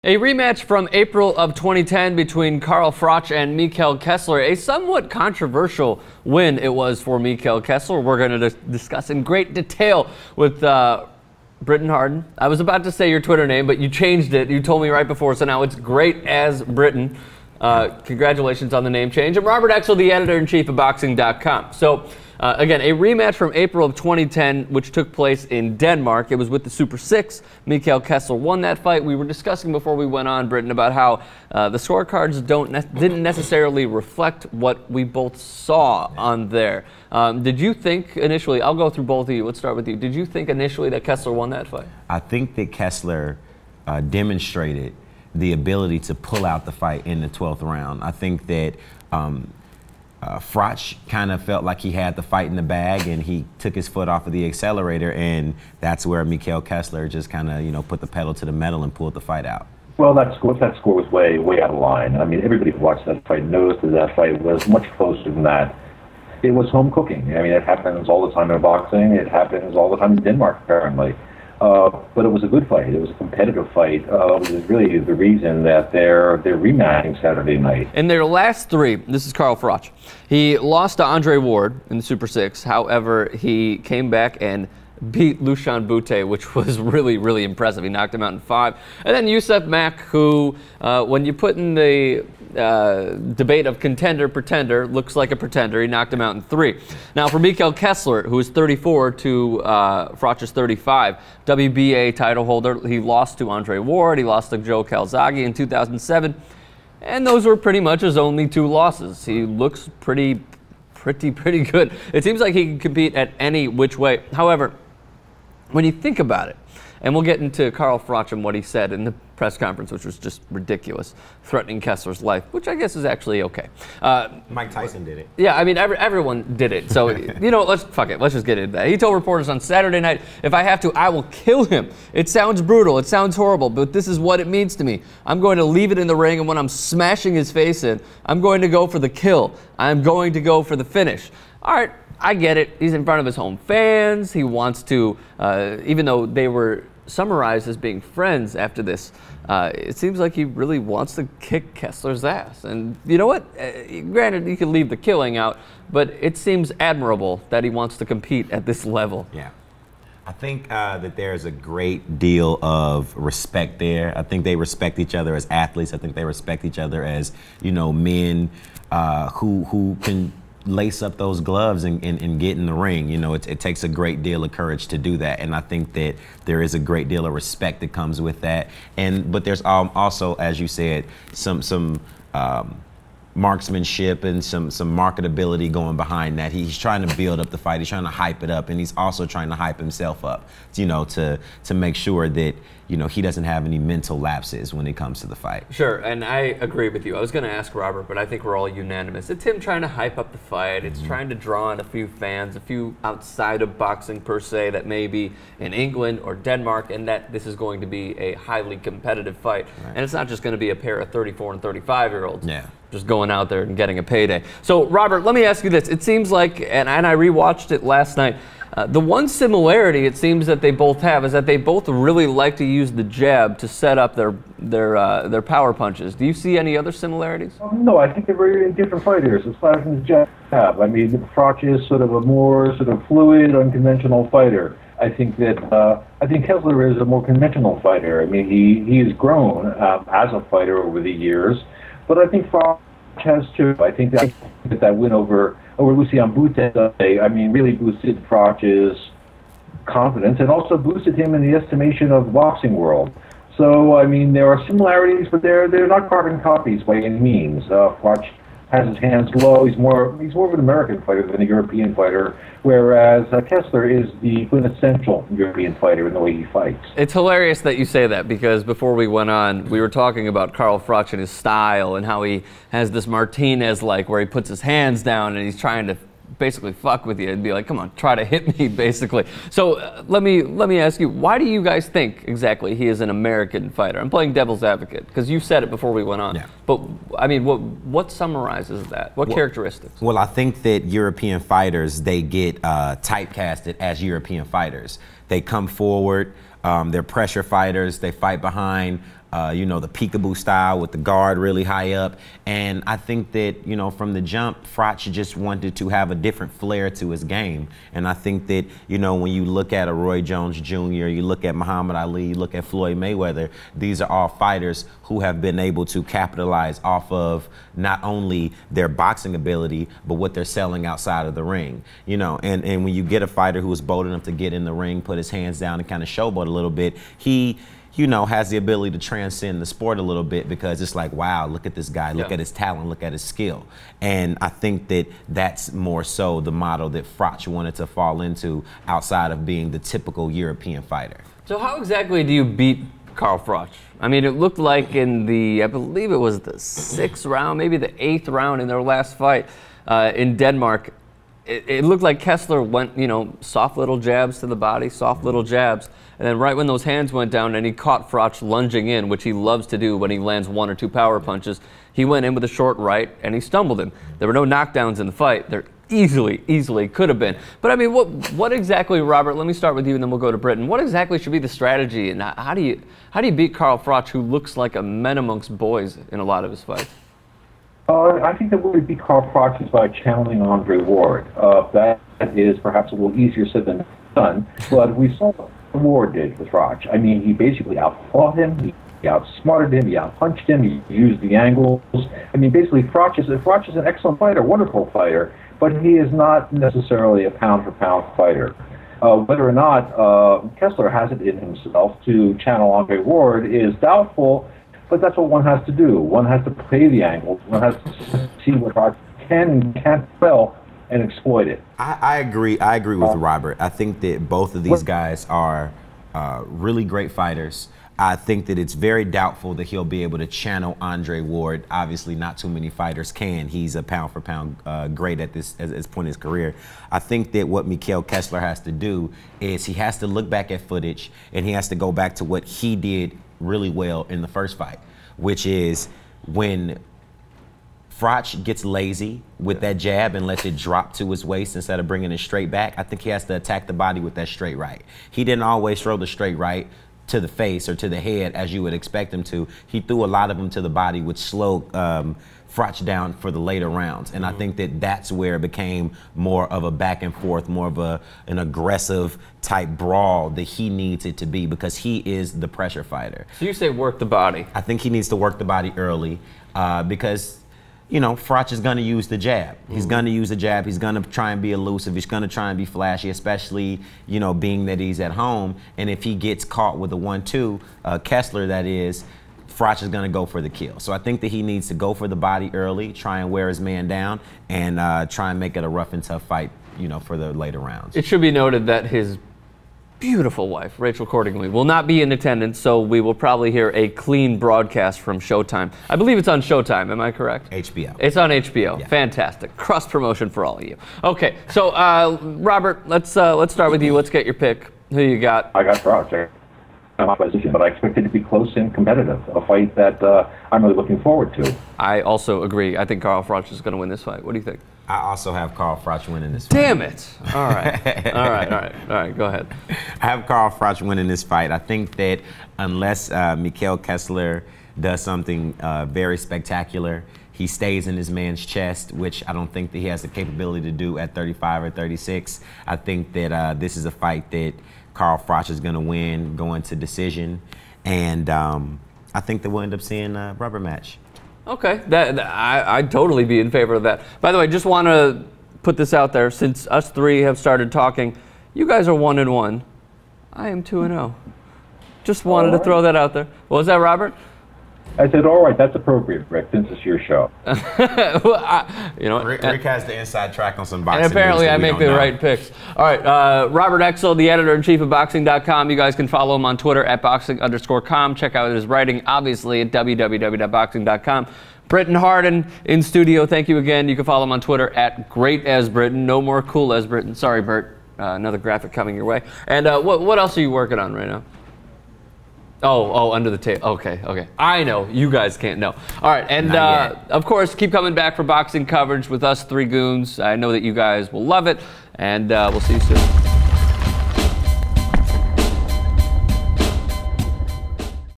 A rematch from April of 2010 between Carl Froch and Mikkel Kessler. A somewhat controversial win it was for Mikkel Kessler. We're going to discuss in great detail with Britton Harden. I was about to say your Twitter name, but you changed it. You told me right before, so now it's Great as Britton. Congratulations on the name change. I'm Robert Exel, the editor-in-chief of Boxing.com. So, again, a rematch from April of 2010, which took place in Denmark. It was with the Super 6. Mikkel Kessler won that fight. We were discussing before we went on, Britton, about how the scorecards didn't necessarily reflect what we both saw on there. Did you think initially, I'll go through both of you, let's start with you. Did you think initially that Kessler won that fight? I think that Kessler demonstrated the ability to pull out the fight in the 12th round. I think that Froch kind of felt like he had the fight in the bag, and he took his foot off of the accelerator, and that's where Mikkel Kessler just kind of, put the pedal to the metal and pulled the fight out. Well, that score was way out of line. I mean, everybody who watched that fight knows that fight was much closer than that. It was home cooking. I mean, it happens all the time in boxing. It happens all the time in Denmark, apparently. But it was a good fight. It was a competitive fight. It was really the reason that they're rematching Saturday night. In their last three, this is Carl Froch. He lost to Andre Ward in the Super 6. However, he came back and beat Lucian Bute, which was really, really impressive. He knocked him out in 5. And then Yusuf Mack, who, when you put in the debate of contender-pretender, looks like a pretender. He knocked him out in 3. Now, for Mikkel Kessler, who is 34 to Froch's 35, WBA title holder, he lost to Andre Ward. He lost to Joe Calzaghe in 2007. And those were pretty much his only 2 losses. He looks pretty good. It seems like he can compete at any which way. However, when you think about it, and we'll get into Carl Froch and what he said in the press conference, which was just ridiculous, threatening Kessler's life, which I guess is actually okay. Mike Tyson did it. Yeah, I mean, everyone did it. So, fuck it. Let's just get into that. He told reporters on Saturday night, if I have to, I will kill him. It sounds brutal. It sounds horrible, but this is what it means to me. I'm going to leave it in the ring, and when I'm smashing his face in, I'm going to go for the kill. I'm going to go for the finish. All right, I get it. He's in front of his home fans. He wants to, even though they were summarized as being friends after this, it seems like he really wants to kick Kessler's ass. And you know what? Granted, he could leave the killing out, but it seems admirable that he wants to compete at this level. Yeah. I think that there's a great deal of respect there. I think they respect each other as athletes. I think they respect each other as, men who can lace up those gloves and get in the ring. It takes a great deal of courage to do that, and I think that there is a great deal of respect that comes with that. But there's also, as you said, some marksmanship and some marketability going behind that. He's trying to build up the fight. He's trying to hype it up, and he's also trying to hype himself up, to make sure that he doesn't have any mental lapses when it comes to the fight. Sure, and I agree with you. I was going to ask Robert, but I think we're all unanimous. It's him trying to hype up the fight. It's trying to draw in a few fans, a few outside of boxing per se, that may be in England or Denmark, and that this is going to be a highly competitive fight. Right. And it's not just going to be a pair of 34 and 35-year-olds. Yeah. Just going out there and getting a payday. So, Robert, let me ask you this. It seems like, and I rewatched it last night, the one similarity it seems that they both have is that they both really like to use the jab to set up their power punches. Do you see any other similarities? No, I think they're very different fighters. The slouch and the jab. I mean, Froch is sort of a more fluid, unconventional fighter. I think Kessler is a more conventional fighter. I mean, he has grown as a fighter over the years, but I think Froch has too. I think that win over Lucian Bute, really boosted Froch's confidence and also boosted him in the estimation of the boxing world. So, I mean, there are similarities, but they're not carbon copies by any means. Froch has his hands low. He's more of an American fighter than a European fighter, whereas Kessler is the quintessential European fighter in the way he fights. It's hilarious that you say that, because before we went on, we were talking about Carl Froch and his style and how he has this Martinez-like where he puts his hands down and he's trying to basically fuck with you and be like, come on, try to hit me, basically. So let me ask you, why do you guys think exactly he is an American fighter? I'm playing devil's advocate because you said it before we went on. Yeah. But I mean, what summarizes that? What characteristics? Well, I think that European fighters, they get typecasted as European fighters. They come forward, they're pressure fighters, they fight behind you know, the peekaboo style with the guard really high up. And I think that, you know, from the jump, Froch just wanted to have a different flair to his game. And I think that, you know, when you look at a Roy Jones Jr., you look at Muhammad Ali, you look at Floyd Mayweather, these are all fighters who have been able to capitalize off of not only their boxing ability, but what they're selling outside of the ring. You know, and when you get a fighter who is bold enough to get in the ring, put his hands down and kind of showboat a little bit, he, you know, has the ability to transcend the sport a little bit, because it's like, wow, look at this guy, look at his talent, look at his skill. And I think that that's more so the model that Froch wanted to fall into outside of being the typical European fighter. So how exactly do you beat Carl Froch? I mean, it looked like in the, I believe it was the 6th round, maybe the 8th round in their last fight in Denmark. It looked like Kessler went, you know, soft little jabs to the body, soft little jabs. And then right when those hands went down and he caught Froch lunging in, which he loves to do when he lands 1 or 2 power punches, he went in with a short right and he stumbled him. There were no knockdowns in the fight. There easily could have been. But I mean, what exactly, Robert, let me start with you and then we'll go to Britain. What exactly should be the strategy, and how do you beat Carl Froch, who looks like a man amongst boys in a lot of his fights? I think the way to beat Carl Froch is by channeling Andre Ward. That is perhaps a little easier said than done, but we saw what Ward did with Froch. I mean, he basically outfought him, he outsmarted him, he outpunched him, he used the angles. I mean, basically, Froch is an excellent fighter, wonderful fighter, but he is not necessarily a pound-for-pound fighter. Whether or not Kessler has it in himself to channel Andre Ward is doubtful, but that's what one has to do. One has to play the angles. One has to see what Froch can and can't spell and exploit it. I agree. I agree with Robert. I think that both of these guys are really great fighters. I think that it's very doubtful that he'll be able to channel Andre Ward. Obviously, not too many fighters can. He's a pound-for-pound great at this point in his career. I think that what Mikkel Kessler has to do is he has to look back at footage and he has to go back to what he did really well in the first fight, which is when Froch gets lazy with that jab and lets it drop to his waist instead of bringing it straight back. I think he has to attack the body with that straight right. He didn't always throw the straight right to the face or to the head as you would expect him to. He threw a lot of them to the body, which slowed Froch down for the later rounds. And I think that that's where it became more of a back and forth, more of an aggressive type brawl that he needs it to be, because he is the pressure fighter. So you say work the body. I think he needs to work the body early because, you know, Froch is going to use the jab. He's going to use the jab. He's going to try and be elusive. He's going to try and be flashy, especially, you know, being that he's at home. And if he gets caught with a 1-2, Kessler, that is, Froch is going to go for the kill. So I think that he needs to go for the body early, try and wear his man down, and try and make it a rough and tough fight, you know, for the later rounds. It should be noted that his beautiful wife, Rachel Cordingley, will not be in attendance, so we will probably hear a clean broadcast from Showtime. I believe it's on Showtime, am I correct? HBO. It's on HBO. Yeah. Fantastic. Cross promotion for all of you. Okay, so Robert, let's start with you. Let's get your pick. Who you got? I got Froch. I'm opposition, but I expect it to be close and competitive. A fight that I'm really looking forward to. I also agree. I think Carl Froch is going to win this fight. What do you think? I also have Carl Froch winning this fight. Damn it! All right, all right. Go ahead. I have Carl Froch winning this fight. I think that unless Mikkel Kessler does something very spectacular, he stays in his man's chest, which I don't think that he has the capability to do at 35 or 36. I think that this is a fight that Carl Froch is going to win, going to decision, and I think that we'll end up seeing a rubber match. Okay, I'd totally be in favor of that. By the way, just want to put this out there. Since us three have started talking, you guys are 1-1. I am 2-0. Just wanted to throw that out there. What was that, Robert? I said, all right, that's appropriate, Rick, since it's your show. Well, you know, Rick has the inside track on some boxing. And apparently I make the right picks. All right, Robert Exel, the editor-in-chief of Boxing.com. You guys can follow him on Twitter at boxing_com. Check out his writing, obviously, at www.boxing.com. Britton Harden in studio. Thank you again. You can follow him on Twitter at GreatAsBritton. No more Cool as Britton. Sorry, Bert. Another graphic coming your way. And what else are you working on right now? Oh, under the table. Okay. I know. You guys can't know. All right, and of course, keep coming back for boxing coverage with us three goons. I know that you guys will love it, and we'll see you soon.